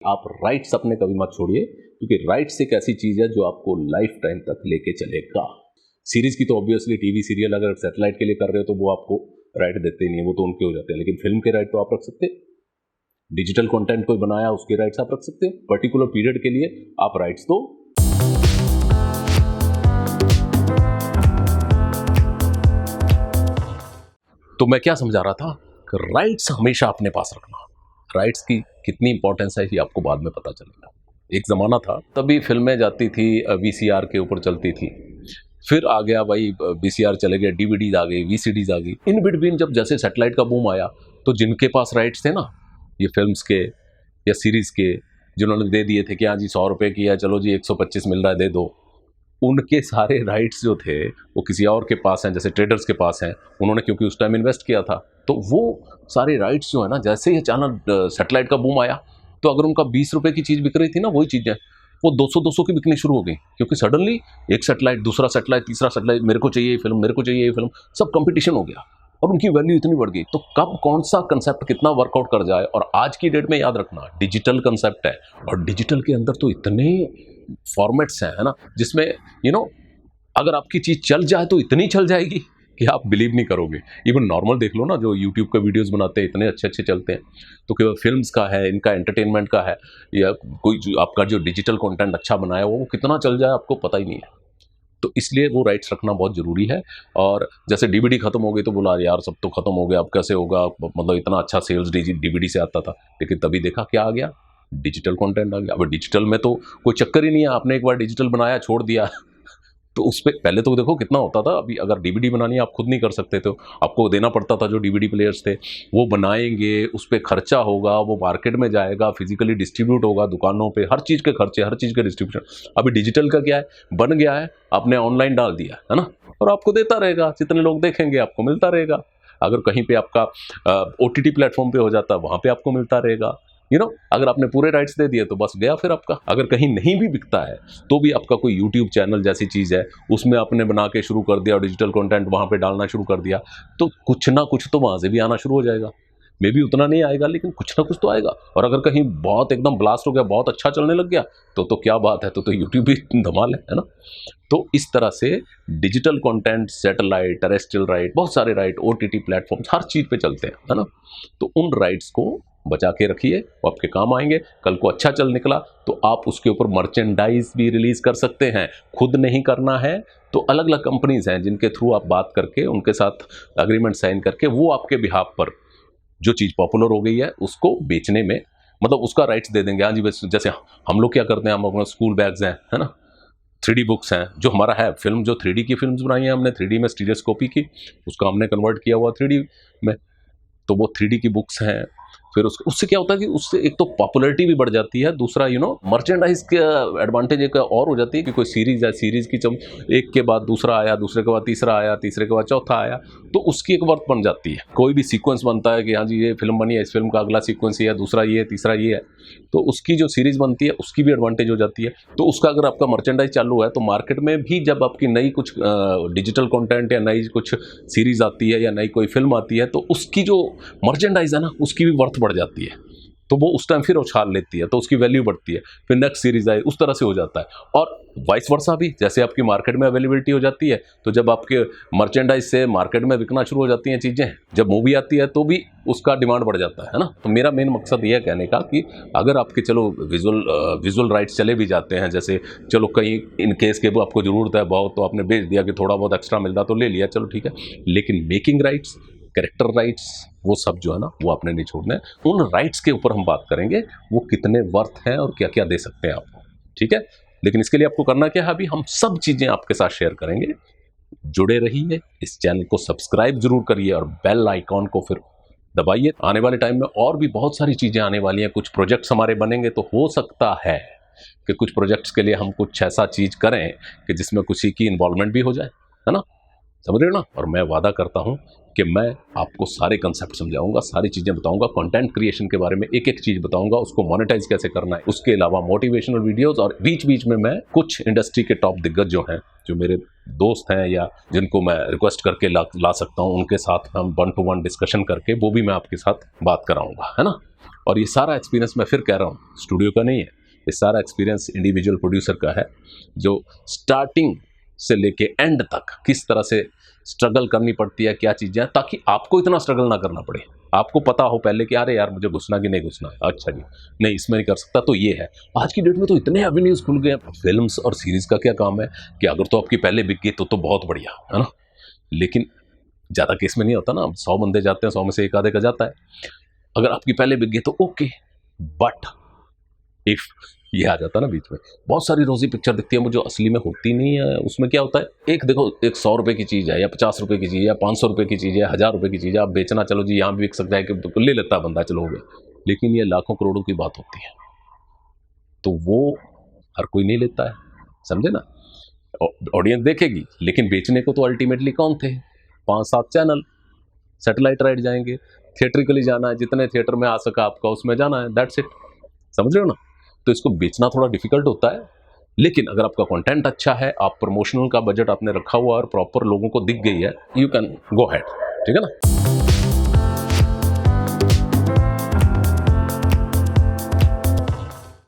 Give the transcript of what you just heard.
आप राइट्स अपने कभी मत छोड़िए, क्योंकि राइट्स एक ऐसी चीज है जो आपको लाइफ टाइम तक लेके चलेगा। सीरीज की तो ऑब्वियसली टीवी सीरियल अगर सैटेलाइट के लिए कर रहे हो तो वो आपको राइट देते ही नहीं, वो तो उनके हो जाते हैं, लेकिन फिल्म के राइट तो आप रख सकते हैं। डिजिटल कंटेंट कोई बनाया उसके राइट्स आप रख सकते हो, पर्टिकुलर पीरियड के लिए आप राइट्स दो। तो मैं क्या समझा रहा था कि राइट्स हमेशा अपने पास रखना। राइट्स की कितनी इंपॉर्टेंस है ये आपको बाद में पता चलेगा। एक ज़माना था तभी फिल्में जाती थी वीसीआर के ऊपर चलती थी, फिर आ गया भाई वीसीआर चले गए, डीवीडीज आ गई, वीसीडीज आ गई। इन बिटवीन जब जैसे सैटेलाइट का बूम आया तो जिनके पास राइट्स थे ना, ये फिल्म्स के या सीरीज़ के, जिन्होंने दे दिए थे कि हाँ जी 100 रुपये की है, चलो जी 125 मिल रहा है दे दो, उनके सारे राइट्स जो थे वो किसी और के पास हैं, जैसे ट्रेडर्स के पास हैं। उन्होंने क्योंकि उस टाइम इन्वेस्ट किया था, तो वो सारे राइट्स जो है ना, जैसे ही अचानक सैटेलाइट का बूम आया तो अगर उनका 20 रुपये की चीज़ बिक रही थी ना, वही चीज़ें वो 200-200 की बिकनी शुरू हो गई, क्योंकि सडनली एक सैटेलाइट, दूसरा सैटेलाइट, तीसरा सैटेलाइट, मेरे को चाहिए ये फिल्म, मेरे को चाहिए ये फिल्म, सब कंपटीशन हो गया और उनकी वैल्यू इतनी बढ़ गई। तो कब कौन सा कंसेप्ट कितना वर्कआउट कर जाए, और आज की डेट में याद रखना डिजिटल कंसेप्ट है, और डिजिटल के अंदर तो इतने फॉर्मेट्स हैं, है ना, जिसमें अगर आपकी चीज़ चल जाए तो इतनी चल जाएगी कि आप बिलीव नहीं करोगे। इवन नॉर्मल देख लो ना, जो यूट्यूब के वीडियोस बनाते हैं इतने अच्छे अच्छे चलते हैं, तो केवल फिल्म्स का है, इनका एंटरटेनमेंट का है, या कोई जो आपका जो डिजिटल कंटेंट अच्छा बनाया वो कितना चल जाए आपको पता ही नहीं है। तो इसलिए वो राइट्स रखना बहुत ज़रूरी है। और जैसे डीवीडी खत्म हो गई तो बोला यार सब तो खत्म हो गया, अब कैसे होगा, मतलब इतना अच्छा सेल्स डीवीडी से आता था, लेकिन तभी देखा क्या आ गया, डिजिटल कॉन्टेंट आ गया। अब डिजिटल में तो कोई चक्कर ही नहीं है, आपने एक बार डिजिटल बनाया छोड़ दिया तो उस पर पहले तो देखो कितना होता था। अभी अगर डीवीडी बनानी है आप खुद नहीं कर सकते थे, आपको देना पड़ता था, जो डीवीडी प्लेयर्स थे वो बनाएंगे, उस पर खर्चा होगा, वो मार्केट में जाएगा, फिजिकली डिस्ट्रीब्यूट होगा दुकानों पे, हर चीज़ के खर्चे, हर चीज़ के डिस्ट्रीब्यूशन। अभी डिजिटल का क्या है, बन गया है, आपने ऑनलाइन डाल दिया है ना, और आपको देता रहेगा, जितने लोग देखेंगे आपको मिलता रहेगा। अगर कहीं पे आपका OTT प्लेटफॉर्म पे हो जाता है, वहाँ पे आपको मिलता रहेगा। अगर आपने पूरे राइट्स दे दिए तो बस गया फिर आपका। अगर कहीं नहीं भी बिकता है तो भी आपका कोई यूट्यूब चैनल जैसी चीज़ है, उसमें आपने बना के शुरू कर दिया और डिजिटल कंटेंट वहाँ पे डालना शुरू कर दिया, तो कुछ ना कुछ तो वहाँ से भी आना शुरू हो जाएगा। मे भी उतना नहीं आएगा, लेकिन कुछ ना कुछ तो आएगा। और अगर कहीं बहुत एकदम ब्लास्ट हो गया, बहुत अच्छा चलने लग गया, तो क्या बात है, तो यूट्यूब भी धमाल है ना। तो इस तरह से digital content, satellite, terrestrial right, बहुत सारे राइट, OTT प्लेटफॉर्म्स, हर चीज़ पे चलते हैं, है ना। तो उन राइट्स को बचा के रखिए, वो आपके काम आएंगे। कल को अच्छा चल निकला तो आप उसके ऊपर मर्चेंडाइज भी रिलीज कर सकते हैं। खुद नहीं करना है तो अलग अलग कंपनीज हैं जिनके थ्रू आप बात करके, उनके साथ अग्रीमेंट साइन करके, वो आपके बिहाफ पर जो चीज़ पॉपुलर हो गई है उसको बेचने में, मतलब उसका राइट्स दे देंगे। हाँ जी, जैसे हम लोग क्या करते हैं, हम अपना स्कूल बैग्स हैं, है ना, 3D बुक्स हैं, जो हमारा है फिल्म, जो 3D की फिल्म्स बनाई हैं हमने, 3D में स्टीरियोस्कोपी की, उसका हमने कन्वर्ट किया हुआ 3D में, तो वो 3D की बुक्स हैं। फिर उससे क्या होता है कि उससे एक तो पॉपुलैरिटी भी बढ़ जाती है, दूसरा मर्चेंडाइज का एडवांटेज एक और हो जाती है कि कोई सीरीज़ है, सीरीज़ की एक के बाद दूसरा आया, दूसरे के बाद तीसरा आया, तीसरे के बाद चौथा आया, तो उसकी एक वर्थ बन जाती है। कोई भी सीक्वेंस बनता है कि हाँ जी ये फिल्म बनी है, इस फिल्म का अगला सीक्वेंस ये है, दूसरा ये है, तीसरा ये है, तो उसकी जो सीरीज़ बनती है उसकी भी एडवांटेज हो जाती है। तो उसका अगर आपका मर्चेंडाइज चालू है तो मार्केट में भी जब आपकी नई कुछ डिजिटल कंटेंट या नई कुछ सीरीज़ आती है या नई कोई फिल्म आती है, तो उसकी जो मर्चेंडाइज है ना, उसकी भी वर्थ बढ़ जाती है, तो वो उस टाइम फिर उछाल लेती है, तो उसकी वैल्यू बढ़ती है, फिर नेक्स्ट सीरीज आए, उस तरह से हो जाता है। और वाइस वर्सा भी, जैसे आपकी मार्केट में अवेलेबिलिटी हो जाती है, तो जब आपके मर्चेंडाइज से मार्केट में बिकना शुरू हो जाती हैं चीज़ें, जब मूवी आती है तो भी उसका डिमांड बढ़ जाता है ना। तो मेरा मेन मकसद यह कहने का कि अगर आपके चलो विजुअल राइट्स चले भी जाते हैं, जैसे चलो कहीं इन केस के वो आपको ज़रूरत है बहुत, तो आपने बेच दिया कि थोड़ा बहुत एक्स्ट्रा मिल रहा तो ले लिया, चलो ठीक है, लेकिन मेकिंग राइट्स, कैरेक्टर राइट्स, वो सब जो है ना वो आपने नहीं छोड़ना है। उन राइट्स के ऊपर हम बात करेंगे, वो कितने वर्थ हैं और क्या क्या दे सकते हैं आपको, ठीक है। लेकिन इसके लिए आपको करना क्या है, अभी हम सब चीज़ें आपके साथ शेयर करेंगे। जुड़े रहिए, इस चैनल को सब्सक्राइब जरूर करिए और बेल आइकॉन को फिर दबाइए। आने वाले टाइम में और भी बहुत सारी चीज़ें आने वाली हैं, कुछ प्रोजेक्ट्स हमारे बनेंगे, तो हो सकता है कि कुछ प्रोजेक्ट्स के लिए हम कुछ ऐसा चीज़ करें कि जिसमें किसी की इन्वॉल्वमेंट भी हो जाए, है ना, समझ रहे हो ना। और मैं वादा करता हूं कि मैं आपको सारे कंसेप्ट समझाऊंगा, सारी चीज़ें बताऊंगा, कंटेंट क्रिएशन के बारे में एक एक चीज़ बताऊंगा, उसको मोनेटाइज कैसे करना है, उसके अलावा मोटिवेशनल वीडियोस, और बीच बीच में मैं कुछ इंडस्ट्री के टॉप दिग्गज जो हैं, जो मेरे दोस्त हैं या जिनको मैं रिक्वेस्ट करके ला सकता हूं, उनके साथ हम 1-to-1 डिस्कशन करके वो भी मैं आपके साथ बात कराऊंगा, है ना। और ये सारा एक्सपीरियंस मैं फिर कह रहा हूँ स्टूडियो का नहीं है, ये सारा एक्सपीरियंस इंडिविजुअल प्रोड्यूसर का है, जो स्टार्टिंग से लेके एंड तक किस तरह से स्ट्रगल करनी पड़ती है, क्या चीज़ें, ताकि आपको इतना स्ट्रगल ना करना पड़े। आपको पता हो पहले कि अरे यार मुझे घुसना कि नहीं घुसना है, अच्छा जी नहीं इसमें नहीं कर सकता, तो ये है। आज की डेट में तो इतने एवेन्यूज़ खुल गए हैं। फिल्म्स और सीरीज़ का क्या काम है कि अगर तो आपकी पहले बिक गई तो बहुत बढ़िया है ना, लेकिन ज़्यादा केस में नहीं होता ना। 100 बंदे जाते हैं, 100 में से एक आधे का जाता है। अगर आपकी पहले बिक गई तो ओके, बट इफ ये आ जाता ना बीच में, बहुत सारी रोजी पिक्चर दिखती है मुझे, असली में होती नहीं है। उसमें क्या होता है, एक देखो एक 100 रुपए की चीज़ है या 50 रुपए की चीज़ है या 500 रुपए की चीज़ है, 1000 रुपए की चीज़ है, आप बेचना चलो जी यहाँ भी बिक सकता है कि ले लेता बंदा, चलो हो गया। लेकिन ये लाखों करोड़ों की बात होती है, तो वो हर कोई नहीं लेता है, समझे ना। ऑडियंस देखेगी, लेकिन बेचने को तो अल्टीमेटली कौन थे, 5-7 चैनल। सैटेलाइट राइट जाएंगे, थिएट्रिकली जाना है, जितने थिएटर में आ सका आपका उसमें जाना है, दैट्स इट। समझ रहे हो ना। तो इसको बेचना थोड़ा डिफिकल्ट होता है, लेकिन अगर आपका कंटेंट अच्छा है, आप प्रमोशनल का बजट आपने रखा हुआ और प्रॉपर लोगों को दिख गई है, यू कैन गो हैड, ठीक है ना।